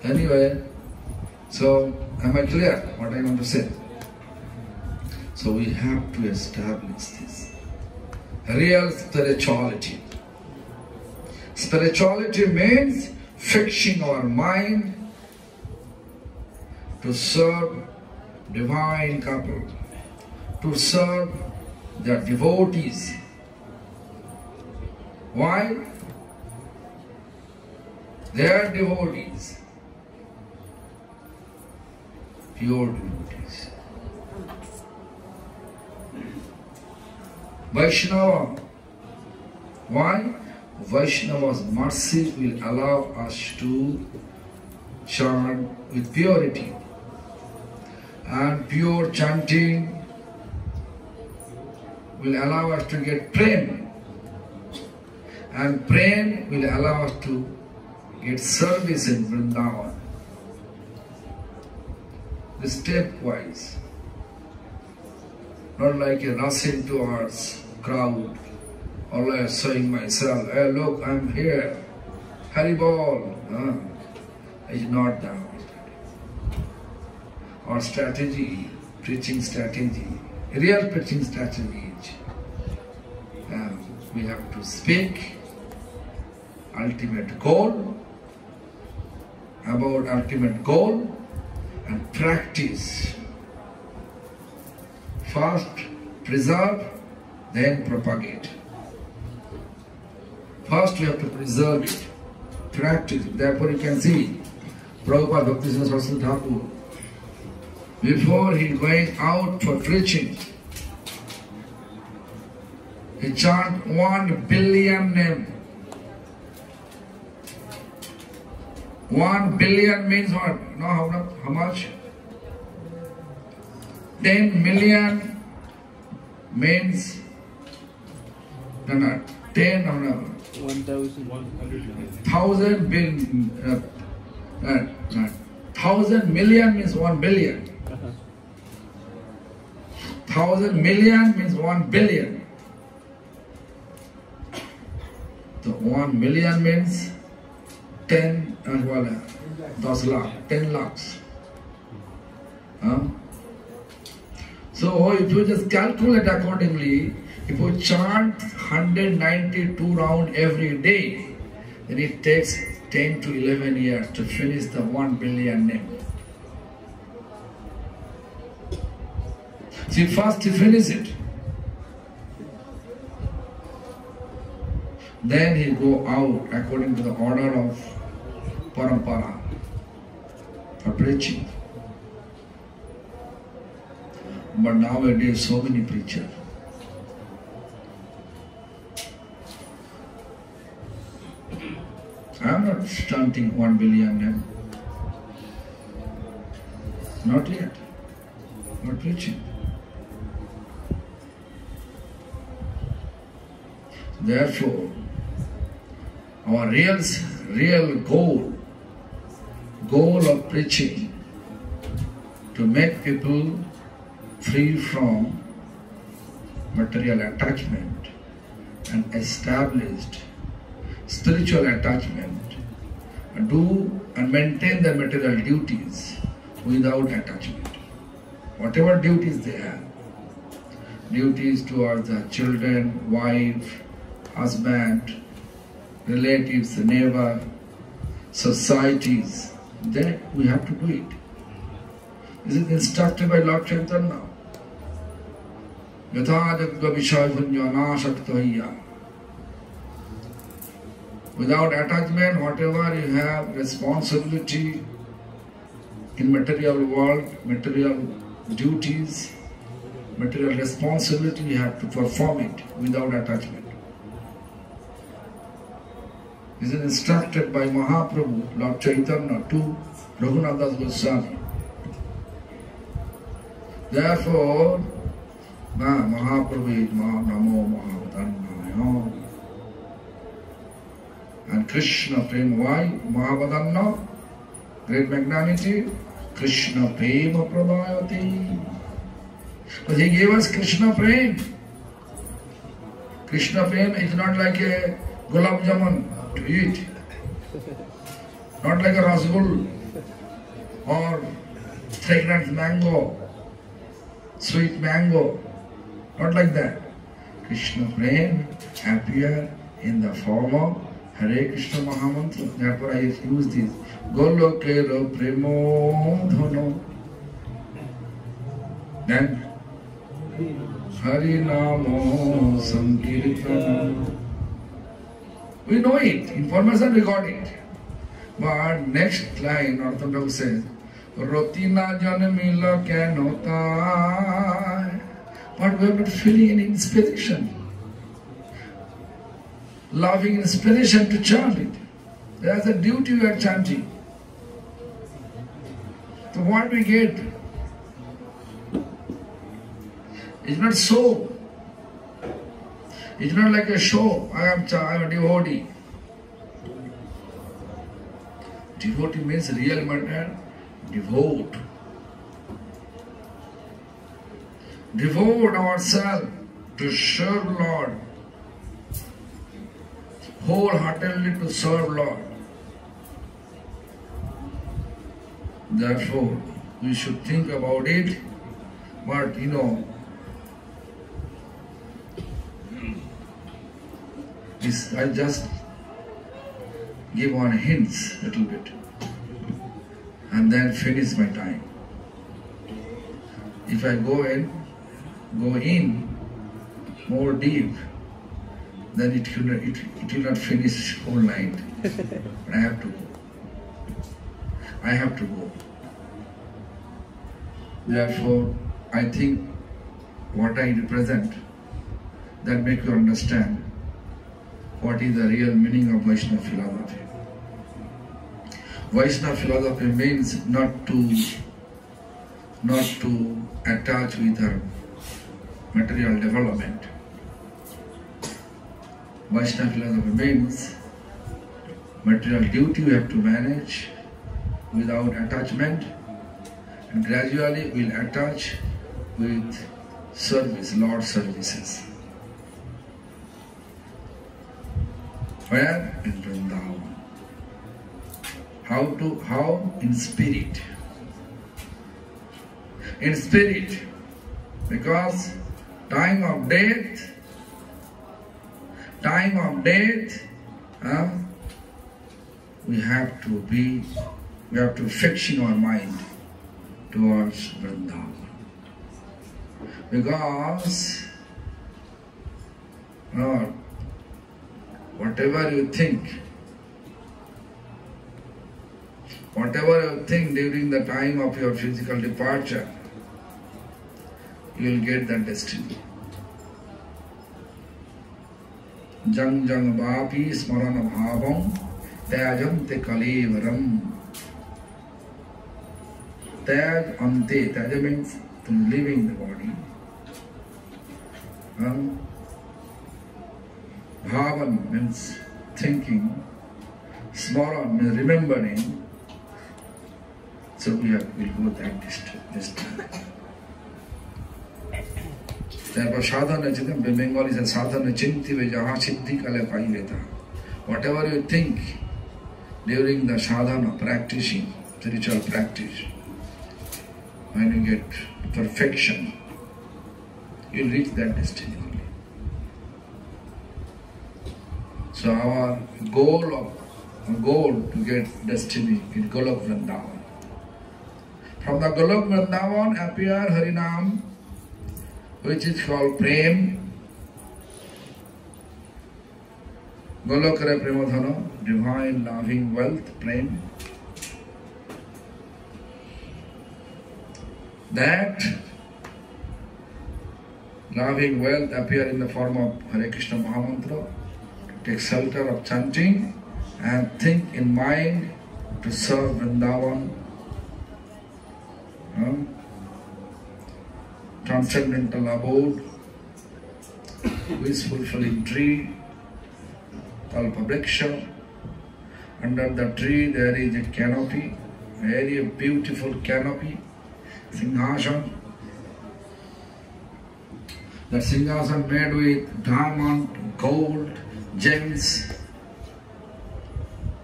Anyway, so am I clear what I want to say? So we have to establish this. Real spirituality. Spirituality means fixing our mind to serve divine couple, to serve their devotees. Why? They are devotees, pure devotees. Vaishnava. Why? Vaishnava's mercy will allow us to chant with purity. And pure chanting will allow us to get prem. And prem will allow us to get service in Vrindavan. Stepwise. Not like a rushing towards crowd, or like saying myself, hey look, I'm here, Haribol. It's not that. Our strategy, preaching strategy, real preaching strategy is, we have to speak ultimate goal, about ultimate goal, and practice. First preserve, then propagate. First we have to preserve it, practice it. Therefore you can see Prabhupada Bhakti Saraswati Thakur, before he going out for preaching, he chant 1 billion name. 1 billion means what? You know how much? 10 million means 10 1,000 billion. 1,000 million means 1 billion. 1,000 million means 1 billion. So 1 million means 10 and 10 lakh, 10 lakhs. So if you just calculate accordingly, if you chant 192 rounds every day, then it takes 10 to 11 years to finish the 1 billion name. See, first he finishes it. Then he go out according to the order of parampara for preaching. But nowadays so many preachers. I am not chanting 1 billion name. Not yet. Not preaching. Therefore, our real goal of preaching, to make people free from material attachment and established spiritual attachment, and do and maintain their material duties without attachment. Whatever duties they have, duties towards the children, wife, husband, relatives, neighbor, societies, then we have to do it. This is instructed by Lord Chaitanya. Yathadagga vishayabhunya nashaktahiyya. Without attachment, whatever you have responsibility in material world, material duties, material responsibility, you have to perform it without attachment. This is instructed by Mahaprabhu, Lord Chaitanya, to Raghunath Goswami. Therefore, Mahaprabhu is Namo Mahavadannaya. And Krishna Prema, why? Mahavadanna, great magnanimity, Krishna Prema Pradayati. But he gave us Krishna Prema. Krishna Prema is not like a gulab jamun to eat. Not like a rasgulla or fragrant mango, sweet mango. Not like that. Krishna Prem appear in the form of Hare Krishna Mahamantra. Therefore I use this. Golokero Premo Dhono. Then Hari Namo Sankirtana. We know it. Information we got it. But next line, Orthodox says, Rotina Janamila Kanota. But we are not feeling any inspiration. Loving inspiration to chant it. There is a duty we are chanting. So what we get? It's not so. It's not like a show. I am a devotee. Devotee means real matter. Devote. Devote ourselves to serve Lord. Wholeheartedly to serve Lord. Therefore, we should think about it. But I just give one hints little bit and then finish my time. If I go in more deep, then it will not finish whole night. But I have to go. I have to go. Therefore, I think what I represent, that make you understand what is the real meaning of Vaishnava philosophy. Vaishnava philosophy means not to attach with our material development. Vaishnava philosophy means material duty we have to manage without attachment, and gradually we'll attach with service, Lord services. Where? In Vrindavan. How? In spirit. In spirit. Because time of death, we have to fix in our mind towards Vrindavan. Because whatever you think during the time of your physical departure, you will get that destiny. Jang jang vapi smarana bhavam tyajam te kalevaram. Tyaj ante, tyaj means to leaving the body. Bhavan means thinking. Smaran means remembering. So we'll go that distance. Therefore, sadhana chitam, Bengali says sadhana chinti vejaha siddhi kale paiveta. Whatever you think during the sadhana, practicing, spiritual practice, when you get perfection, you'll reach that destiny only. So our goal to get destiny is Golok Vrindavan. From the Golok Vrindavan appear Harinam, which is called Prem. Golokare Premodhana, divine loving wealth, Prem. That loving wealth appear in the form of Hare Krishna Mahamantra. Take shelter of chanting and think in mind to serve Vrindavan. Transcendental abode, wish fulfilling tree, Kalpavriksha. Under the tree there is a canopy, very beautiful canopy, Singhasan. The Singhasan made with diamond, gold, gems,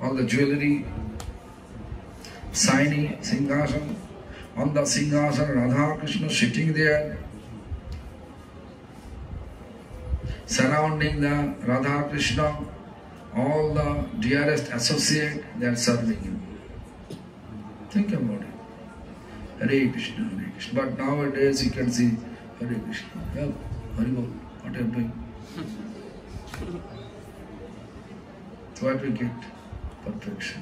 all the jewelry, shiny Singhasan. On the Singhasan, Radha Krishna sitting there, surrounding the Radha Krishna, all the dearest associate, they are serving him. Think about it. Hare Krishna, Hare Krishna. But nowadays you can see Hare Krishna. Yeah, Hare Bol, what are you doing? So what we get? Perfection.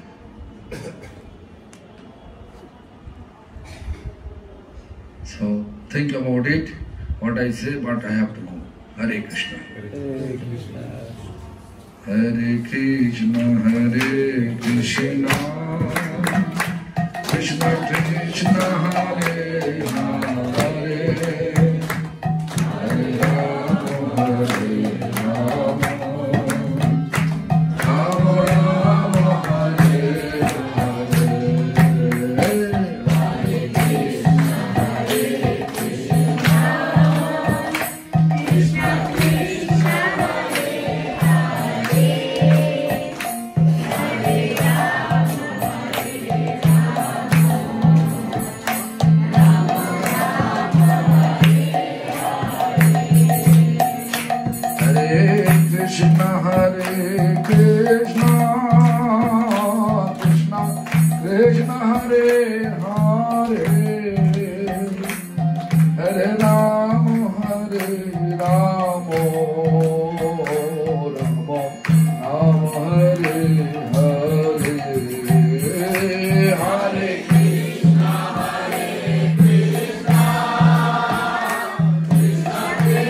So think about it, what I say, but I have to go. Hare Krishna. Hare Krishna. Hare Krishna, Hare Krishna, Krishna Krishna, Hare Hare, Hare Rama, Hare Rama, Rama Rama, Hare Krishna, Hare Krishna, Krishna Krishna, Hare Hare, Hare Rama, Hare Rama, Rama Rama, Hare Hare, Hare Krishna, Hare Krishna, Krishna Krishna,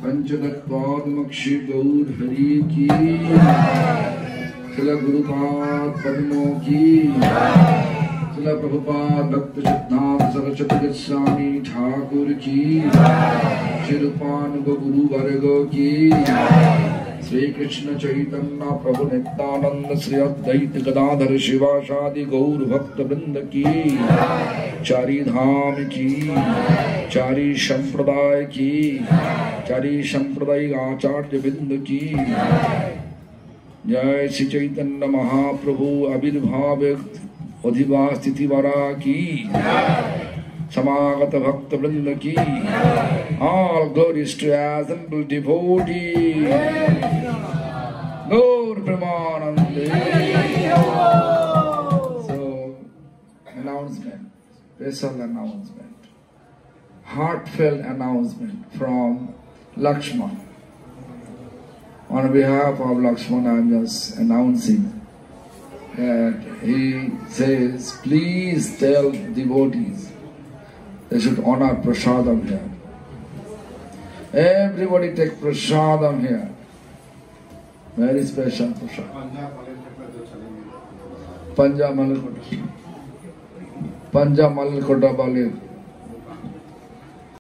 पंचतत्वात्मक्षि गौर हरि की, श्रील गुरुपाद पद्मों की, श्रील प्रभुपाद भक्त सिद्धांत सरस्वती गोस्वामी ठाकुर की, श्री रूपानुग गुरु वर्ग की, श्री कृष्ण चैतन्य प्रभु नित्यानंद श्री अद्वैत गदाधर शिवासादि गौर भक्त वृंद की, चारी धाम की, चारी संप्रदाय की, 4 संप्रदायिक आचार्य बिंद की, जय श्री चैतन्य महाप्रभु आविर्भाव अधिवास स्थिति वरा की समागत भक्त वृंद की all glories to assembled devotees. Gaur Premanande. So, announcement, special announcement, heartfelt announcement from Lakshman. On behalf of Lakshman, I am just announcing that he says, please tell devotees they should honor prasadam here. Everybody take prasadam here. Very special prasadam. Panja Malakota. Panja Malakota Bali.